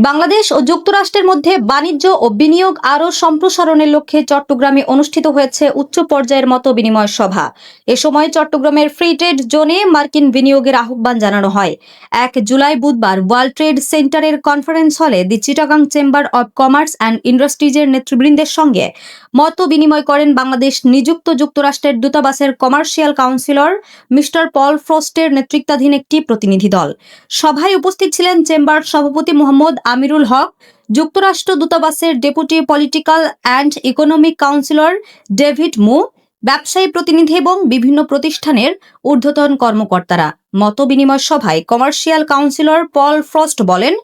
বাংলাদেশ ও যুক্তরাষ্ট্রের মধ্যে বাণিজ্য ও বিনিয়োগ আরও সম্প্রসারণের লক্ষ্যে চট্টগ্রামে অনুষ্ঠিত হয়েছে উচ্চ পর্যায়ের মত বিনিময় সভা। এ সময় চট্টগ্রামের ফ্রি ট্রেড জোনে মার্কিন বিনিয়োগের আহ্বান জানানো হয়। ১ জুলাই বুধবার ওয়ার্ল্ড ট্রেড সেন্টারের কনফারেন্স হলে the Chittagong chamber of commerce and ইন্ডাস্ট্রিজের নেতৃবৃন্দের সঙ্গে মত বিনিময় করেন বাংলাদেশ নিযুক্ত যুক্তরাষ্ট্রের দূতাবাসের কমার্শিয়াল কাউন্সিলর মিস্টার পল ফ্রস্টের নেতৃত্বাধীন একটি প্রতিনিধি দল। সভায় উপস্থিত ছিলেন চেম্বার সভাপতি মোহাম্মদ আমিরুল হক, যুক্তরাষ্ট্র দূতাবাসের deputy political and economic councillor David মু, ব্যবসায়ী প্রতিনিধি এবং বিভিন্ন প্রতিষ্ঠানের ঊর্ধ্বতন কর্মকর্তারা। মত বিনিময় সভায় কমার্শিয়াল কাউন্সিলর পল ফ্রস্ট বলেন,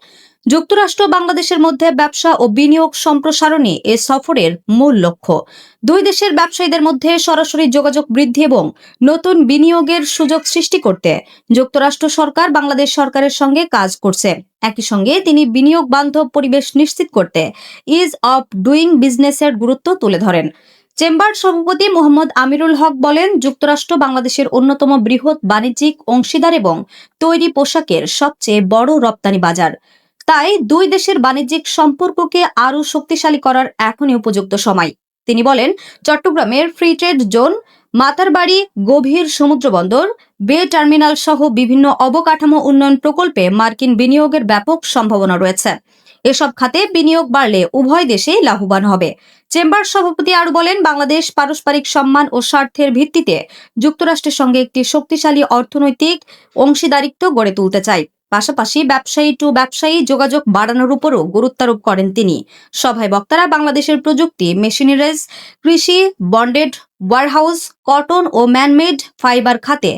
যুক্তরাষ্ট্র বাংলাদেশের মধ্যে ব্যবসা ও বিনিয়োগ সম্প্রসারণই এ সফরের মূল লক্ষ্য। দুই দেশের ব্যবসায়ীদের মধ্যে সরাসরি যোগাযোগ বৃদ্ধি এবং নতুন বিনিয়োগের সুযোগ সৃষ্টি করতে যুক্তরাষ্ট্র সরকার বাংলাদেশ সরকারের সঙ্গে কাজ করছে। একই সঙ্গে তিনি বিনিয়োগ বান্ধব পরিবেশ নিশ্চিত করতে ইজ অফ ডুইং বিজনেসের গুরুত্ব তুলে ধরেন। চেম্বার সভাপতি মোহাম্মদ আমিরুল হক বলেন, যুক্তরাষ্ট্র বাংলাদেশের অন্যতম বৃহৎ বাণিজ্যিক অংশীদার এবং তৈরি পোশাকের সবচেয়ে বড় রপ্তানি বাজার। তাই দুই দেশের বাণিজ্যিক সম্পর্ককে আরও শক্তিশালী করার এখনই উপযুক্ত সময়। তিনি বলেন, চট্টগ্রামের ফ্রি ট্রেড জোন, মাতারবাড়ি গভীর সমুদ্র বন্দর, বে টার্মিনাল সহ বিভিন্ন অবকাঠামো উন্নয়ন প্রকল্পে মার্কিন বিনিয়োগের ব্যাপক সম্ভাবনা রয়েছে। এসব খাতে বিনিয়োগ বাড়লে উভয় দেশেই লাভবান হবে। চেম্বার সভাপতি আরও বলেন, বাংলাদেশ পারস্পরিক সম্মান ও স্বার্থের ভিত্তিতে যুক্তরাষ্ট্রের সঙ্গে একটি শক্তিশালী অর্থনৈতিক অংশীদারিত্ব গড়ে তুলতে চায়। পাশাপাশি ব্যবসায়ী টু ব্যবসায়ী যোগাযোগ বাড়ানোর উপরও গুরুত্বারোপ করেন তিনি। সভায় বক্তারা বাংলাদেশের প্রযুক্তি, মেশিনারিজ, কৃষি, বন্ডেড ওয়ারহাউস, কটন ও ম্যানমেড ফাইবার খাতে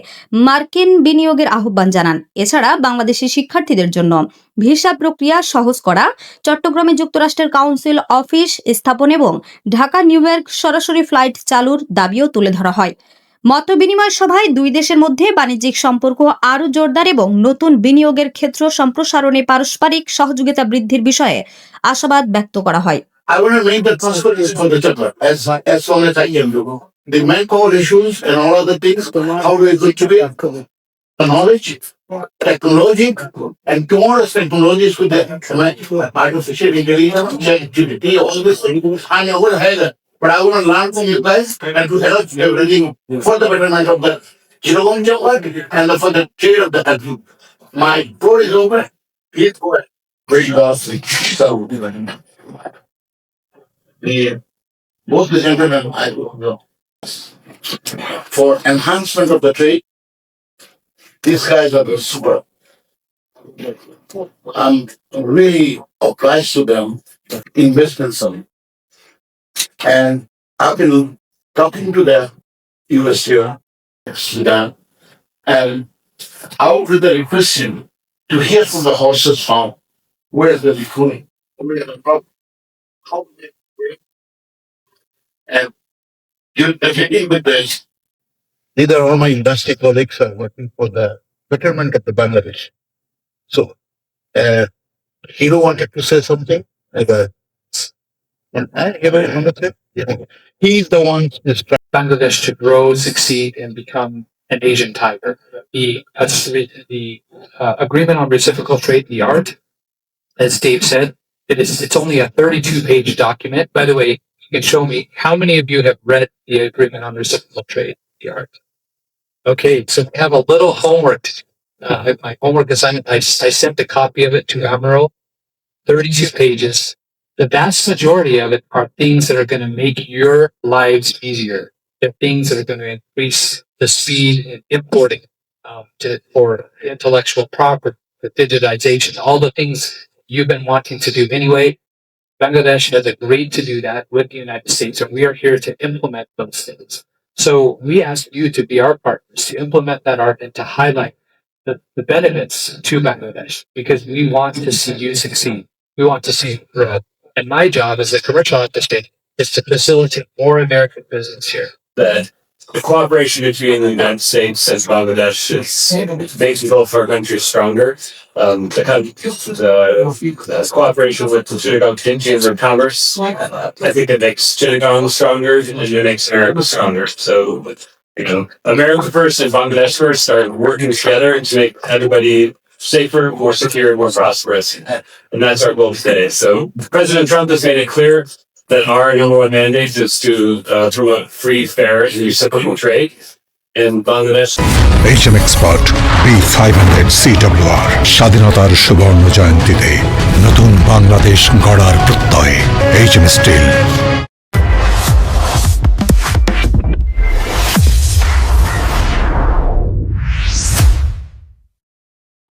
মার্কিন বিনিয়োগের আহ্বান জানান। এছাড়া বাংলাদেশি শিক্ষার্থীদের জন্য ভিসা প্রক্রিয়া সহজ করা, চট্টগ্রামে যুক্তরাষ্ট্রের কাউন্সিল অফিস স্থাপন এবং ঢাকা নিউ ইয়র্ক সরাসরি ফ্লাইট চালুর দাবিও তুলে ধরা হয়। মত বিনিময় সভায় দুই দেশের মধ্যে বাণিজ্যিক সম্পর্ক আরও জোরদার এবং নতুন বিনিয়োগের ক্ষেত্র সম্প্রসারণে পারস্পরিক সহযোগিতা বৃদ্ধির বিষয়ে আশাবাদ ব্যক্ত করা হয়। I want to make the transparency for the chapter as long as I can do. The manpower issues and all other things, how we are going to be the knowledge, technology, and tomorrow's technologies with the artificial intelligence, ChatGPT, all this thing. I never had that. But I want to learn from you guys and to help everything for the betterment of the Chittagong and for the trade of the country. My door is open. Please go ahead. Very lastly, so both the gentlemen, I will go. For enhancement of the trade, these guys are the super. I'm really obliged to them, investment some. And I've been talking to the US here, Sudan, and I would really request him to hear from the horse's farm where they're going. And you definitely with this. These are all my industry colleagues are working for the betterment of the Bangladesh. So, Hero wanted to say something. And he's the one who's trying Bangladesh to grow, succeed, and become an Asian tiger. The agreement on reciprocal trade, the ART, as Dave said, it's only a 32-page document. By the way, you can show me how many of you have read the agreement on reciprocal trade, the ART. Okay, so we have a little homework. My homework assignment, I sent a copy of it to Amaral, 32 pages. The vast majority of it are things that are going to make your lives easier. They're things that are going to increase the speed in importing for intellectual property, the digitization, all the things you've been wanting to do anyway. Bangladesh has agreed to do that with the United States, and we are here to implement those things. So we ask you to be our partners, to implement that art and to highlight the benefits to Bangladesh, because we want to see you succeed. We want to see you grow. And my job as a commercial officer is to facilitate more American business here. That the cooperation between the United States and Bangladesh is making both our countries stronger. The cooperation with the Chittagong Chamber of Commerce, I think it makes Chittagong stronger and it makes America stronger. So, America first and Bangladesh first are working together to make everybody safer, more secure, more prosperous. And that's our goal today. So President Trump has made it clear that our number one mandate is to promote free, fair, and reciprocal trade in Bangladesh. HM Expert B500 CWR স্বাধীনতার সুবর্ণ জয়ন্তীতে নতুন বাংলাদেশ গড়ার প্রত্যয় HM Steel